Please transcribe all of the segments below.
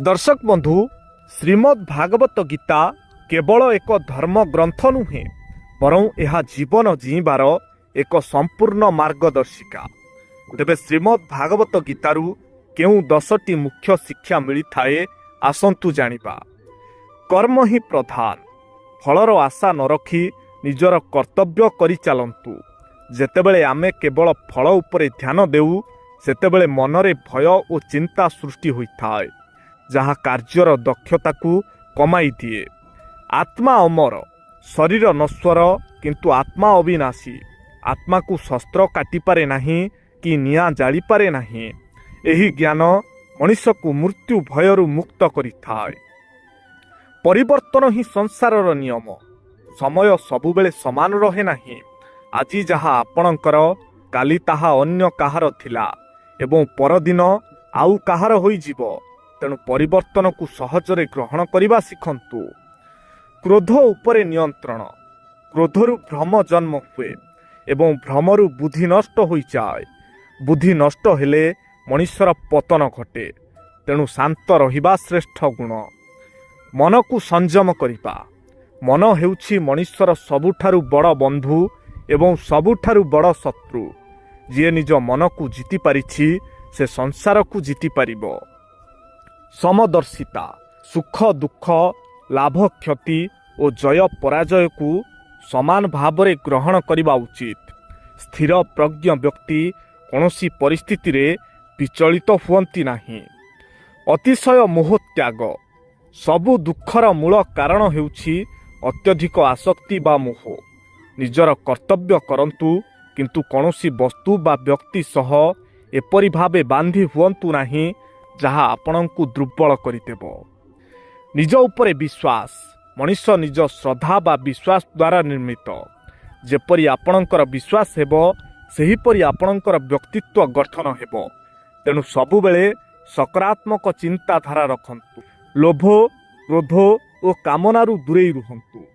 दर्शक बंधु, श्रीमद् भागवत गीता केवल एक धर्म ग्रंथ नुहे बरं यह जीवन जीवार एक संपूर्ण मार्गदर्शिका। तेबे श्रीमद् भागवत गीतारू केउं 10टी मुख्य शिक्षा मिली थाए आसंतु जानिबा। कर्म ही प्रधान, फलर आशा न रखी निजर कर्तव्य करि चलंतु। जेतेबेले आमे केवल फल उपरे ध्यान देउ सेतेबेले मनरे भय और चिंता सृष्टि होइथाए, जहाँ कार्यर दक्षता को कमाई दिए। आत्मा अमर, शरीर नश्वर, किंतु आत्मा अविनाशी। आत्मा को शस्त्र काटी पारे नाही कि निआं जाली पारे नाही। एही ज्ञान मनुष्य को मृत्यु भयरु मुक्त करिथाए। परिवर्तन ही संसारर नियम। समय सबुबेले समान रहे नाही। आज जहाँ आपणकर काली ताहा अन्य काहार थिला एवं परदिन आउ काहार होइजिव। तेणु परिवर्तन को सहजरे ग्रहण करने शिखंतु। क्रोध उपरे नियंत्रण। क्रोधरु भ्रम जन्म हुए एवं भ्रमरु बुद्धि नष्ट हो जाए। बुद्धि नष्ट हेले मनुष्यर पतन घटे। तेणु शांत रहिबा श्रेष्ठ गुण। मन को संयम करिबा। मन हेउछि मनुष्यर सबुठारु बड़ बंधु एवं सबुठारु बड़ शत्रु। जे निज मन को जीति पारिछि से संसार को जीति पारिबो। समदर्शिता, सुख दुख, लाभ क्षति और जय पराजय को समान भावरे ग्रहण करने उचित। स्थिर प्रज्ञ व्यक्ति कौनसी परिस्थिति रे विचलित हुअंती नहीं। अतिशय मोह त्याग। सबु दुखर मूल कारण हेउछि अत्यधिक आसक्ति बा मोह। निजर कर्तव्य करंतु, किंतु कौनसी वस्तु बा व्यक्ति सह एपरि भावे बांधी हुअंतु नहीं जहाँ आपणଙ୍କୁ दुर्बल କରିଦେବ। निज उपरे विश्वास। मनुष्य निज श्रद्धा बा विश्वास द्वारा निर्मित। जेपरि आपणଙ୍କର विश्वास हेबो सेहीपरि आपणଙ୍କର व्यक्तित्व गठन हेबो। तेणु सबुबेले सकारात्मक चिंताधारा रखंतु। लोभ, क्रोध और कामनारू दूरेई रुहंतु।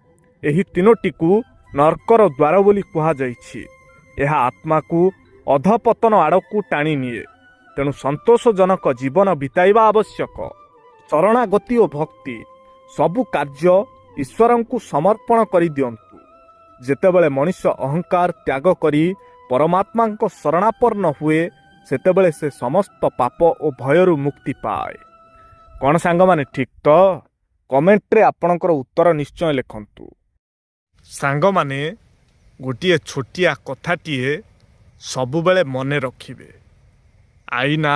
एही तीनोटी को नरकर द्वार बोली कहा जाइछि। यह आत्मा को अधपतन आड़कू टाणी निए। तेणु संतोषजनक जीवन बिताइबा आवश्यक। शरणागति और भक्ति सबु कार्य ईश्वर को समर्पण करि दियंतु। जेतेबेले मनुष्य अहंकार त्याग करी परमात्मा को शरणापन्न हुए सेतेबेले से समस्त पाप और भयरु मुक्ति पाए। कौन सांग माने ठीक तो? कमेंट रे आपणकर उत्तर निश्चय लिखंतु। सांग माने गोटिए छोटिया कथाटीए सबुबेले मने रखिबे। आईना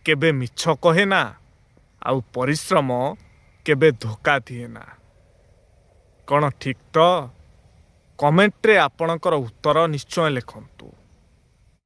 केबे मिछ कहे ना, आउ परिश्रम केबे धोका दिए ना। कौन ठीक तो? कमेंट रे आपणकर उत्तर निश्चय लिखंतु।